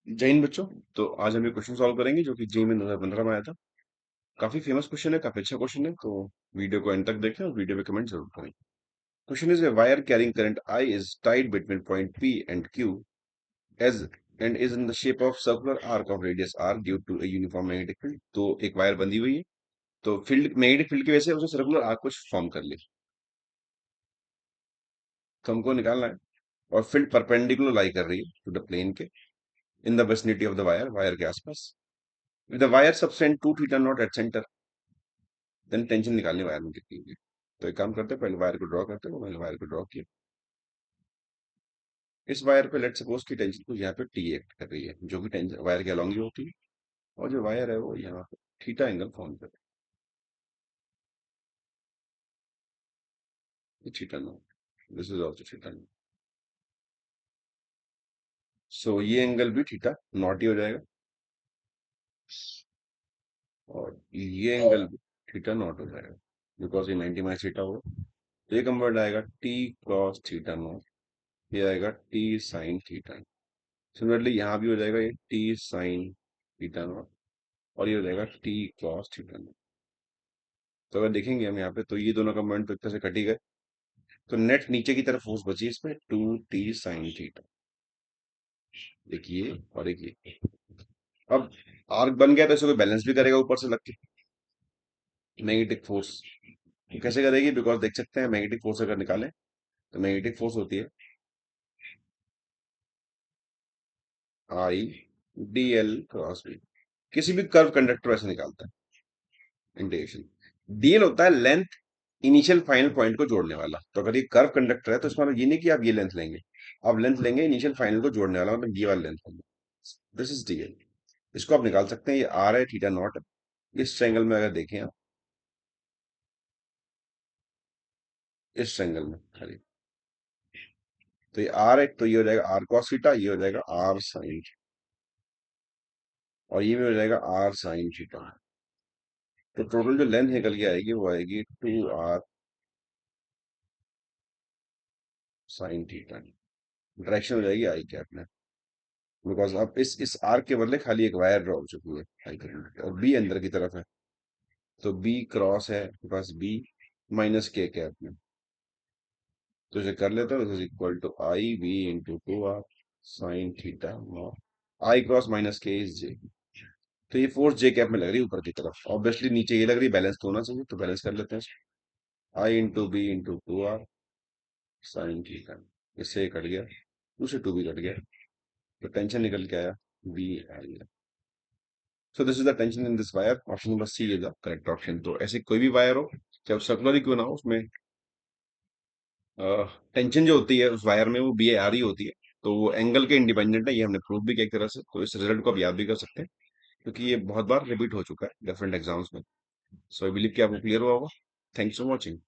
जय हिंद बच्चों। तो आज हम एक क्वेश्चन सॉल्व करेंगे जो कि जेईई में 2015 में आया था। काफी फेमस क्वेश्चन है, काफी अच्छा क्वेश्चन है। तो वीडियो को एंड तक देखें और वीडियो में कमेंट जरूर करें। Question is a wire carrying current I is tied between point P and Q as and is in the shape of circular arc of radius R due to a uniform magnetic field. तो एक wire बंधी हुई है, तो field magnetic field की वजह से उसने सर्कुलर आर्क कुछ फॉर्म कर ली। तो हमको निकालना है। और फील्ड परपेंडिकुलर लाई कर रही है टू द प्लेन के in the vicinity of the wire, wire के आसपास। द वायर सबसेंड 2 theta not at centre. Then tension निकालनी वायर में कितनी होगी। तो एक काम करते हैं, पहले वायर को ड्रॉ करते हैं। मैंने वायर को ड्रॉ किया। इस वायर पे लेट सपोज की टेंशन को यहाँ पे टी एक्ट कर रही है, जो कि टेंशन वायर के अलॉन्ग ही होती है। और जो वायर है वो यहाँ पे थीटा एंगल फॉर्म कर रही है, theta not. This is also theta not. So ये एंगल भी थीटा नॉट ही हो जाएगा और ये एंगल भी थीटा नॉट हो जाएगा, बिकॉज ये 90 माइनस थीटा होगा। तो ये कन्वर्ट आएगा टी कॉस थीटा नॉट, ये आएगा टी साइन थीटा। सिमिलरली यहाँ भी हो जाएगा ये टी साइन थीटा नॉट और ये हो जाएगा टी कॉस थीटा नॉट। तो अगर देखेंगे हम यहाँ पे तो ये दोनों कंबाइंड तो एक तरह से कट ही गए। तो नेट नीचे की तरफ फोर्स बची इसमें 2t sin थीटा। एक ये और एक ये। अब आर्क बन गया तो इसे कोई बैलेंस भी करेगा ऊपर से लग के मैग्नेटिक फोर्स। कैसे करेगी, बिकॉज देख सकते हैं मैग्नेटिक फोर्स अगर निकालें तो मैग्नेटिक फोर्स होती है I D L cross B. किसी भी कर्व कंडक्टर ऐसे निकालता है इंटीग्रेशन। डीएल होता है लेंथ इनिशियल फाइनल पॉइंट को जोड़ने वाला। तो अगर ये कर्व कंडक्टर है तो इसका मतलब ये नहीं कि आप ये लेंथ लेंगे, आप लेंथ लेंगे इनिशियल फाइनल को जोड़ने वाला, मतलब ये वाला लेंथ लेंगे। This is DL. इसको आप निकाल सकते हैं, ये आर है, थीटा नॉट है। इस ट्रायंगल में अगर देखें आप, इस ट्रायंगल में खाली, तो ये आर है तो ये हो जाएगा आर कॉस थीटा, ये हो जाएगा आर साइन, और ये भी हो जाएगा आर साइन थीटा। तो टोटल जो लेंथ निकल के आएगी वो आएगी 2r साइन थीटा। डायरेक्शन हो जाएगी आई कैप में, बिकॉज अब इस आर्क के बदले खाली एक वायर ड्रॉ हो चुकी है हाई करंट और बी अंदर की तरफ है। तो बी क्रॉस है बस बी माइनस के कैप में। तो इसे कर लेते हैं, this is equal to I B into 2r sine theta naught. I cross minus K is J. तो ये फोर्स जे कैप में लग रही है ऊपर की तरफ, ऑब्वियसली नीचे ये लग रही है, बैलेंस तो होना चाहिए। तो बैलेंस कर लेते हैं। I into B into 2r sine theta, इससे ये कट गया, दूसरे 2 भी कट गया। तो टेंशन निकल के आया B I. So this is the tension in this wire. Option number C is the correct option. तो ऐसे कोई भी वायर हो, चाहे सर्कुलर ही क्यों ना हो, उसमें टेंशन जो होती है उस वायर में वो बी आर ही होती है। तो वो एंगल के इंडिपेंडेंट है, ये हमने प्रूव भी किया एक तरह से। तो इस रिजल्ट को आप याद भी कर सकते हैं, क्योंकि ये बहुत बार रिपीट हो चुका है डिफरेंट एग्जाम्स में। सो आई बिलीव कि आपको क्लियर हुआ होगा। Thanks for watching.